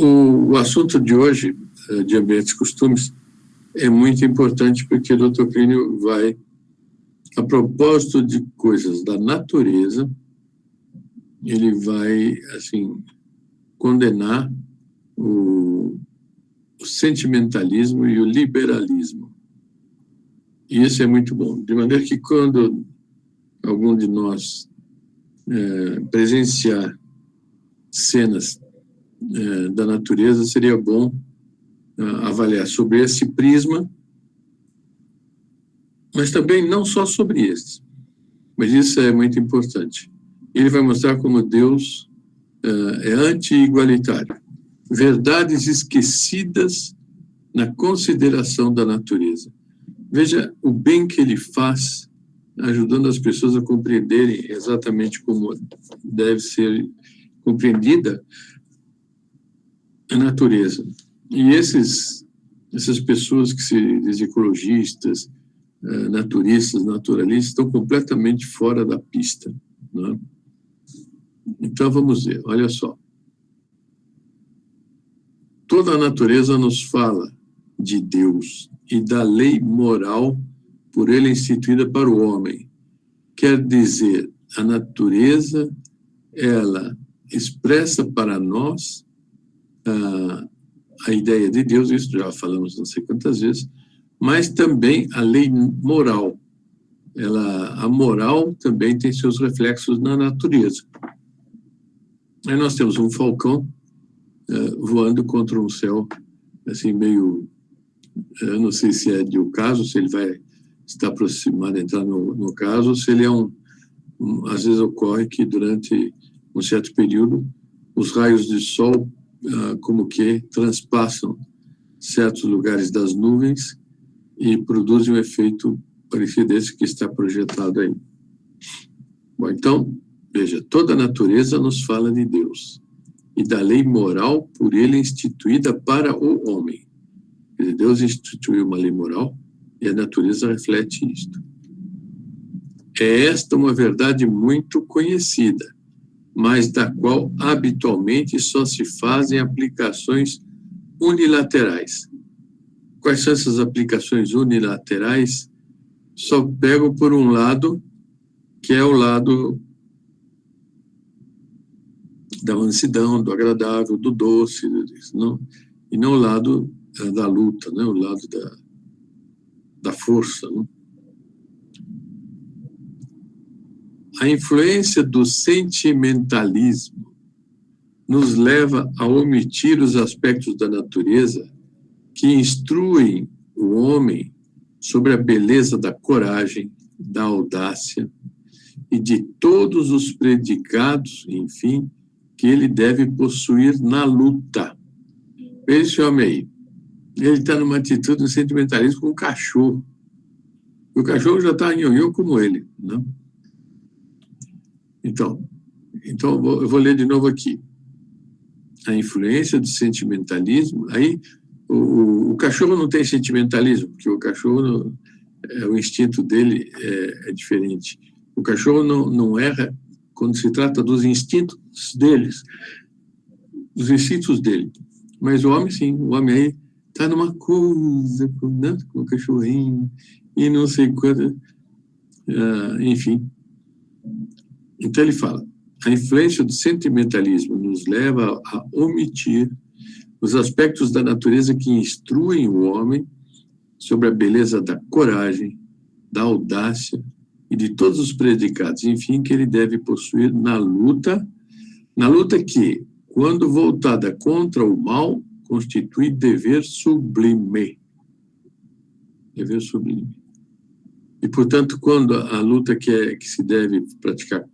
O assunto de hoje, de ambientes e costumes, é muito importante porque o Dr. Plínio vai, a propósito de coisas da natureza, ele vai, assim, condenar o sentimentalismo e o liberalismo. E isso é muito bom. De maneira que quando algum de nós presenciar cenas da natureza, seria bom avaliar sobre esse prisma, mas também não só sobre esse. Mas isso é muito importante. Ele vai mostrar como Deus é anti-igualitário. Verdades esquecidas na consideração da natureza. Veja o bem que ele faz, ajudando as pessoas a compreenderem exatamente como deve ser compreendida a natureza. E essas pessoas que se dizem ecologistas, naturistas, naturalistas, estão completamente fora da pista, né? Então, vamos ver, olha só. Toda a natureza nos fala de Deus e da lei moral por ele instituída para o homem. Quer dizer, a natureza, ela expressa para nós a ideia de Deus, isso já falamos não sei quantas vezes, mas também a lei moral. A moral também tem seus reflexos na natureza. Aí nós temos um falcão voando contra um céu, assim, meio... Eu não sei se é de ocaso, se ele vai estar aproximado, entrar no caso, ou se ele é às vezes ocorre que durante um certo período os raios de sol como que transpassam certos lugares das nuvens e produzem um efeito parecido esse que está projetado aí. Bom, então, veja, toda a natureza nos fala de Deus e da lei moral por ele instituída para o homem. Quer dizer, Deus instituiu uma lei moral e a natureza reflete isto. É esta uma verdade muito conhecida, mas da qual habitualmente só se fazem aplicações unilaterais. Quais são essas aplicações unilaterais? Só pego por um lado, que é o lado da mansidão, do agradável, do doce, não? E não o lado da luta, né? O lado da força. Não? A influência do sentimentalismo nos leva a omitir os aspectos da natureza que instruem o homem sobre a beleza da coragem, da audácia e de todos os predicados, enfim, que ele deve possuir na luta. Esse homem aí, ele está numa atitude de sentimentalismo com o cachorro. O cachorro já está nhonhô como ele, não? Então eu vou ler de novo aqui. A influência do sentimentalismo, aí o cachorro não tem sentimentalismo, porque o cachorro, o instinto dele é diferente. O cachorro não erra quando se trata dos instintos deles, dos instintos dele. Mas o homem, sim, o homem aí está numa coisa, né, com o cachorrinho, e não sei quanto, enfim. Então ele fala, a influência do sentimentalismo nos leva a omitir os aspectos da natureza que instruem o homem sobre a beleza da coragem, da audácia e de todos os predicados, enfim, que ele deve possuir na luta que, quando voltada contra o mal, constitui dever sublime. Dever sublime. E, portanto, quando a luta que se deve praticar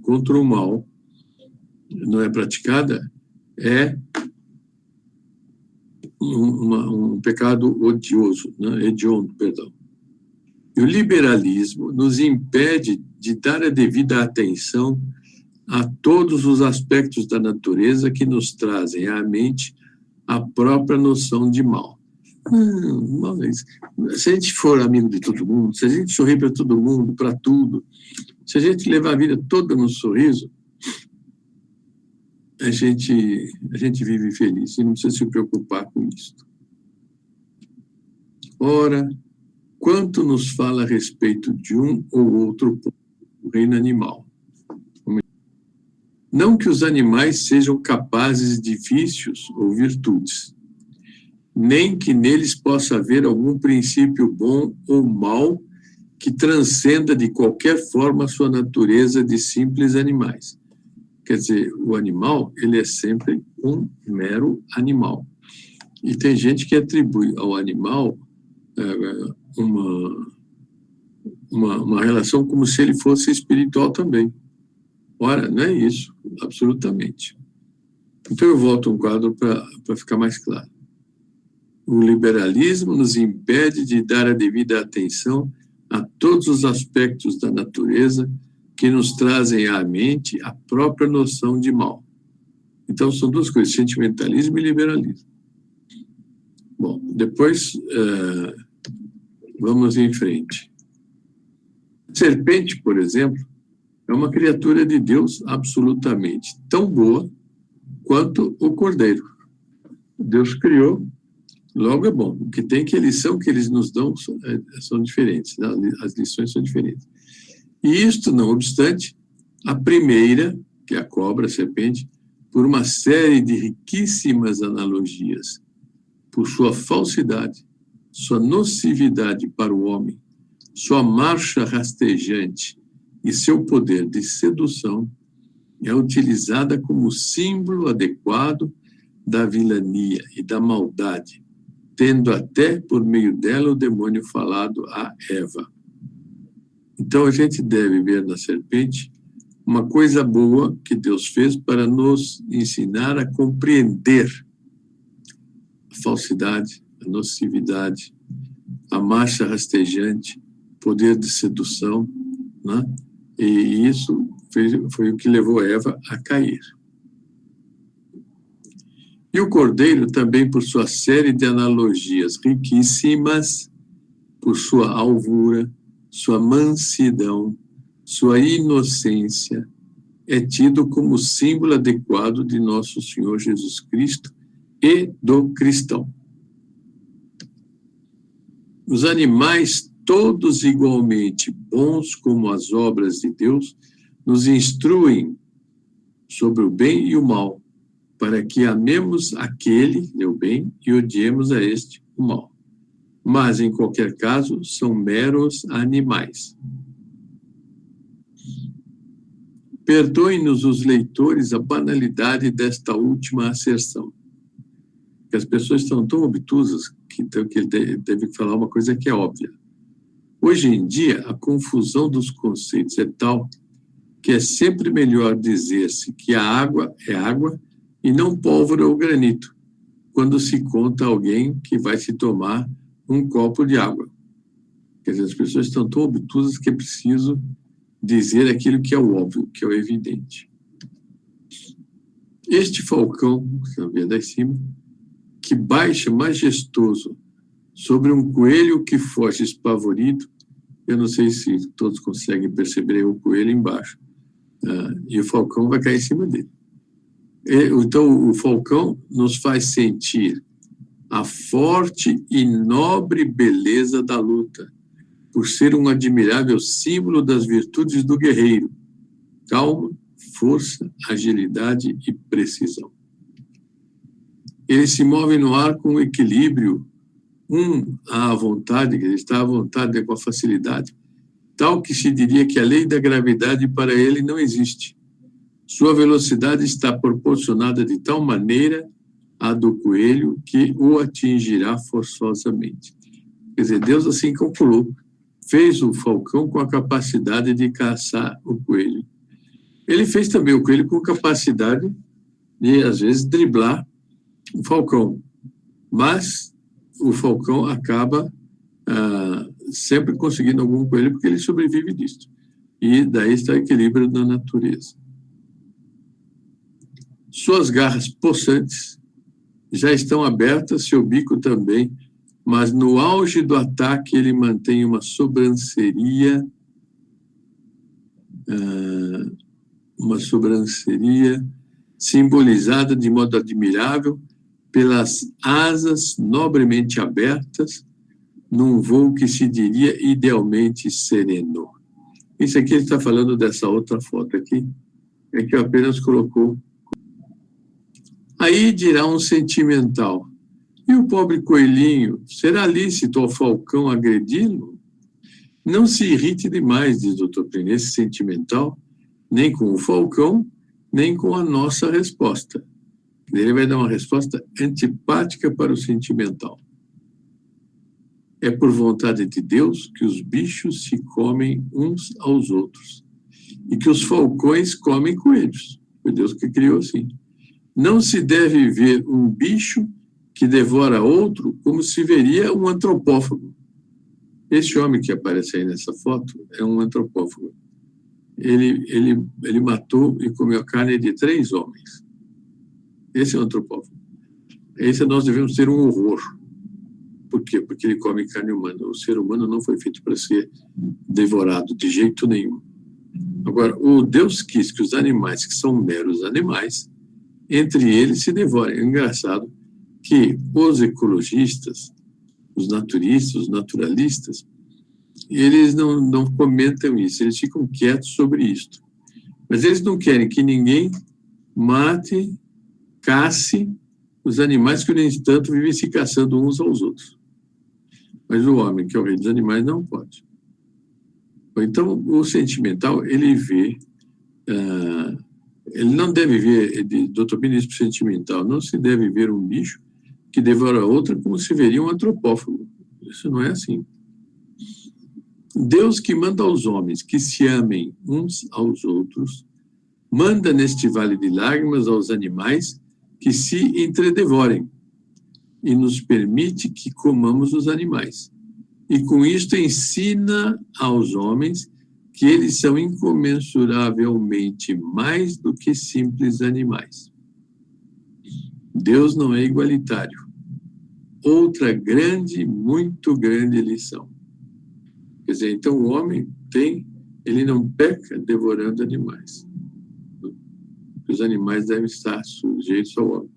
contra o mal não é praticada, é um pecado odioso, né? Hediondo, perdão. E o liberalismo nos impede de dar a devida atenção a todos os aspectos da natureza que nos trazem à mente a própria noção de mal. Mas se a gente for amigo de todo mundo, se a gente sorrir para todo mundo, para tudo, se a gente levar a vida toda no sorriso, a gente vive feliz e não precisa se preocupar com isso. Ora, quanto nos fala a respeito de um ou outro ponto do reino animal? Não que os animais sejam capazes de vícios ou virtudes, nem que neles possa haver algum princípio bom ou mau que transcenda de qualquer forma a sua natureza de simples animais. Quer dizer, o animal, ele é sempre um mero animal. E tem gente que atribui ao animal uma relação como se ele fosse espiritual também. Ora, não é isso, absolutamente. Então eu volto um quadro para ficar mais claro. O liberalismo nos impede de dar a devida atenção a todos os aspectos da natureza que nos trazem à mente a própria noção de mal. Então são duas coisas, sentimentalismo e liberalismo. Bom, depois vamos em frente. A serpente, por exemplo, é uma criatura de Deus absolutamente tão boa quanto o cordeiro. Deus criou, logo é bom. O que tem que a lição que eles nos dão são diferentes, né? As lições são diferentes. E isto, não obstante, a primeira, que é a cobra, a serpente, por uma série de riquíssimas analogias, por sua falsidade, sua nocividade para o homem, sua marcha rastejante e seu poder de sedução, é utilizada como símbolo adequado da vilania e da maldade, tendo até por meio dela o demônio falado a Eva. Então a gente deve ver na serpente uma coisa boa que Deus fez para nos ensinar a compreender a falsidade, a nocividade, a marcha rastejante, poder de sedução, né? E isso foi o que levou Eva a cair. E o cordeiro também, por sua série de analogias riquíssimas, por sua alvura, sua mansidão, sua inocência, é tido como símbolo adequado de nosso Senhor Jesus Cristo e do cristão. Os animais, todos igualmente bons como as obras de Deus, nos instruem sobre o bem e o mal, para que amemos aquele, o bem, e odiemos a este, o mal. Mas, em qualquer caso, são meros animais. Perdoem-nos os leitores a banalidade desta última asserção. Que as pessoas estão tão obtusas que ele deve falar uma coisa que é óbvia. Hoje em dia, a confusão dos conceitos é tal que é sempre melhor dizer-se que a água é água e não pólvora ou granito, quando se conta alguém que vai se tomar um copo de água. Quer dizer, as pessoas estão tão obtusas que é preciso dizer aquilo que é o óbvio, que é o evidente. Este falcão, que você vê lá em cima, que baixa majestoso sobre um coelho que foge espavorido, eu não sei se todos conseguem perceber o coelho embaixo, e o falcão vai cair em cima dele. Então, o falcão nos faz sentir a forte e nobre beleza da luta, por ser um admirável símbolo das virtudes do guerreiro: calma, força, agilidade e precisão. Ele se move no ar com equilíbrio, à vontade, ele está à vontade, com a facilidade, tal que se diria que a lei da gravidade para ele não existe. Sua velocidade está proporcionada de tal maneira à do coelho que o atingirá forçosamente. Quer dizer, Deus assim calculou, fez o falcão com a capacidade de caçar o coelho. Ele fez também o coelho com capacidade de, às vezes, driblar o falcão. Mas o falcão acaba sempre conseguindo algum coelho porque ele sobrevive disso. E daí está o equilíbrio da natureza. Suas garras possantes já estão abertas, seu bico também, mas no auge do ataque ele mantém uma sobranceria simbolizada de modo admirável pelas asas nobremente abertas num voo que se diria idealmente sereno. Isso aqui ele está falando dessa outra foto aqui, é que eu apenas colocou. Aí dirá um sentimental: e o pobre coelhinho, será lícito ao falcão agredi-lo? Não se irrite demais, diz o Dr. Plínio, esse sentimental, nem com o falcão, nem com a nossa resposta. Ele vai dar uma resposta antipática para o sentimental. É por vontade de Deus que os bichos se comem uns aos outros e que os falcões comem coelhos. Foi Deus que criou assim. Não se deve ver um bicho que devora outro como se veria um antropófago. Esse homem que aparece aí nessa foto é um antropófago. Ele matou e comeu a carne de 3 homens. Esse é um antropófago. Esse nós devemos ter um horror. Por quê? Porque ele come carne humana. O ser humano não foi feito para ser devorado de jeito nenhum. Agora, o Deus quis que os animais, que são meros animais, entre eles se devorem. É engraçado que os ecologistas, os naturistas, os naturalistas, eles não comentam isso, eles ficam quietos sobre isso. Mas eles não querem que ninguém mate, casse os animais que, no entanto, vivem se caçando uns aos outros. Mas o homem, que é o rei dos animais, não pode. Então, o sentimental, ele vê, ele não deve ver, Dr. Plínio diz para o sentimental, não se deve ver um bicho que devora outro como se veria um antropófago. Isso não é assim. Deus que manda aos homens que se amem uns aos outros, manda neste vale de lágrimas aos animais que se entredevorem e nos permite que comamos os animais. E com isto ensina aos homens que eles são incomensuravelmente mais do que simples animais. Deus não é igualitário. Outra grande, muito grande lição. Quer dizer, então o homem ele não peca devorando animais. Os animais devem estar sujeitos ao homem.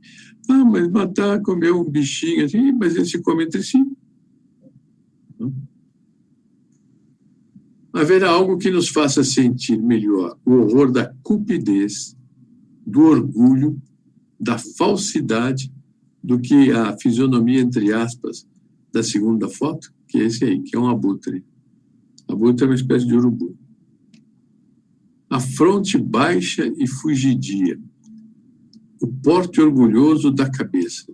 Ah, mas matar, comer um bichinho assim, mas eles se comem entre si. Haverá algo que nos faça sentir melhor o horror da cupidez, do orgulho, da falsidade, do que a fisionomia, entre aspas, da segunda foto, que é esse aí, que é um abutre. Abutre é uma espécie de urubu. A fronte baixa e fugidia, o porte orgulhoso da cabeça,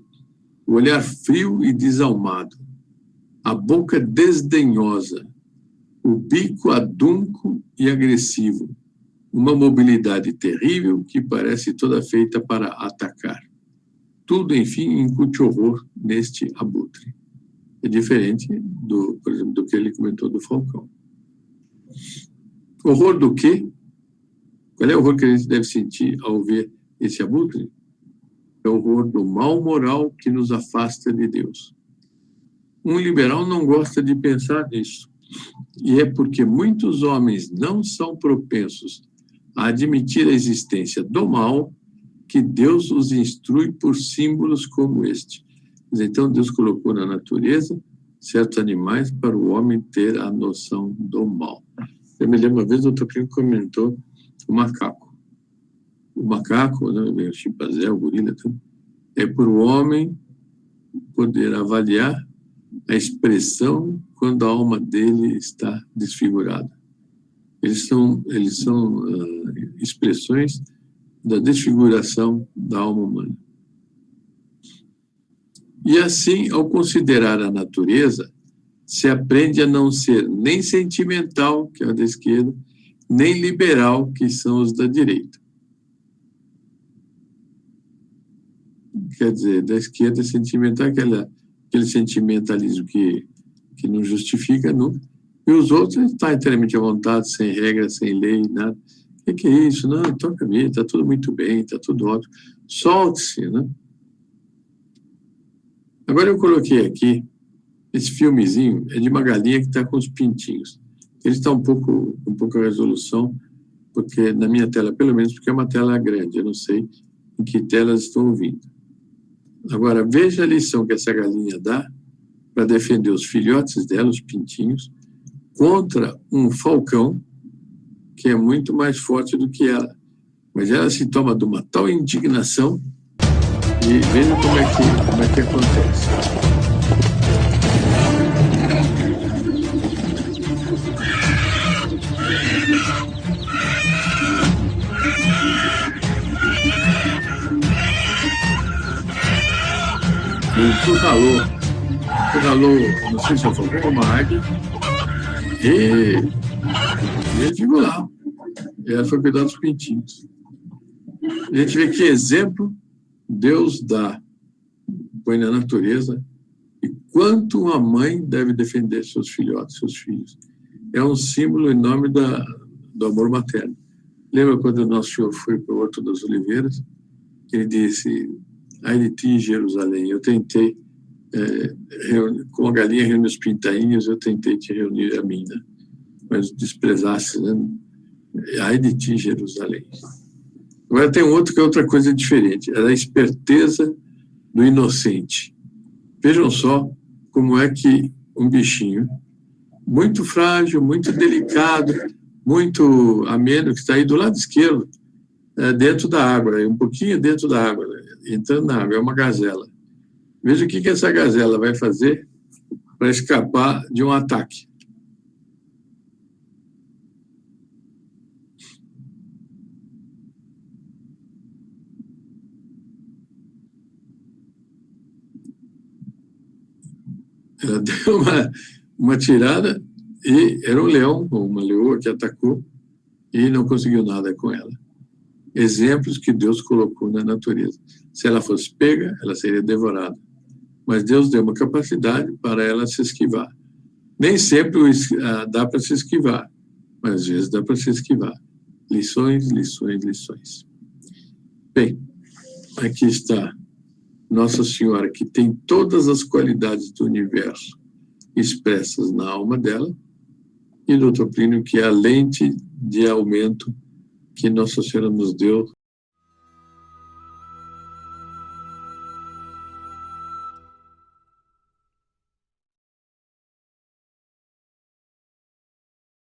o olhar frio e desalmado, a boca desdenhosa, o bico adunco e agressivo, uma mobilidade terrível que parece toda feita para atacar. Tudo, enfim, incute horror neste abutre. É diferente, por exemplo, do que ele comentou do falcão. Horror do quê? Qual é o horror que a gente deve sentir ao ver esse abutre? É o horror do mal moral que nos afasta de Deus. Um liberal não gosta de pensar nisso. E é porque muitos homens não são propensos a admitir a existência do mal que Deus os instrui por símbolos como este. Então, Deus colocou na natureza certos animais para o homem ter a noção do mal. Eu me lembro uma vez, o Dr. Plínio comentou o macaco. O macaco, né, o chimpanzé, o gorila, tudo, é para o homem poder avaliar a expressão quando a alma dele está desfigurada. Eles são expressões da desfiguração da alma humana. E assim, ao considerar a natureza, se aprende a não ser nem sentimental, que é a da esquerda, nem liberal, que são os da direita. Quer dizer, da esquerda sentimental, aquele sentimentalismo que não justifica nunca, e os outros estão inteiramente à vontade, sem regra, sem lei, nada. O que é isso? Não, toca a vida, está tudo muito bem, está tudo ótimo. Solte-se, né? Agora eu coloquei aqui, esse filmezinho é de uma galinha que está com os pintinhos. Ele está um pouco a resolução, porque na minha tela, pelo menos, porque é uma tela grande, eu não sei. em que elas estão ouvindo. Agora, veja a lição que essa galinha dá para defender os filhotes dela, os pintinhos, contra um falcão que é muito mais forte do que ela. Mas ela se toma de uma tal indignação e veja como é que acontece. Encurralou, não sei se eu falei, uma águia, e ele ficou lá. E ela foi cuidar dos pintinhos. A gente vê que exemplo Deus dá, põe na natureza, e quanto uma mãe deve defender seus filhotes, seus filhos. É um símbolo enorme do amor materno. Lembra quando o Nosso Senhor foi para o Horto das Oliveiras? Ele disse: ai de ti, Jerusalém, eu tentei, com a galinha reunir os pintainhos, eu tentei te reunir a mim, né? Mas desprezaste, né? Ai de ti, Jerusalém. Agora tem outro que é outra coisa diferente, é a esperteza do inocente. Vejam só como é que um bichinho muito frágil, muito delicado, muito ameno, que está aí do lado esquerdo, dentro da água, um pouquinho dentro da água, entrando na água, é uma gazela. Veja o que essa gazela vai fazer para escapar de um ataque. Ela deu uma tirada e era um leão ou uma leoa que atacou e não conseguiu nada com ela. Exemplos que Deus colocou na natureza. Se ela fosse pega, ela seria devorada. Mas Deus deu uma capacidade para ela se esquivar. Nem sempre dá para se esquivar, mas às vezes dá para se esquivar. Lições, lições, lições. Bem, aqui está Nossa Senhora, que tem todas as qualidades do universo expressas na alma dela, e Dr. Plínio, que é a lente de aumento que Nossa Senhora nos deu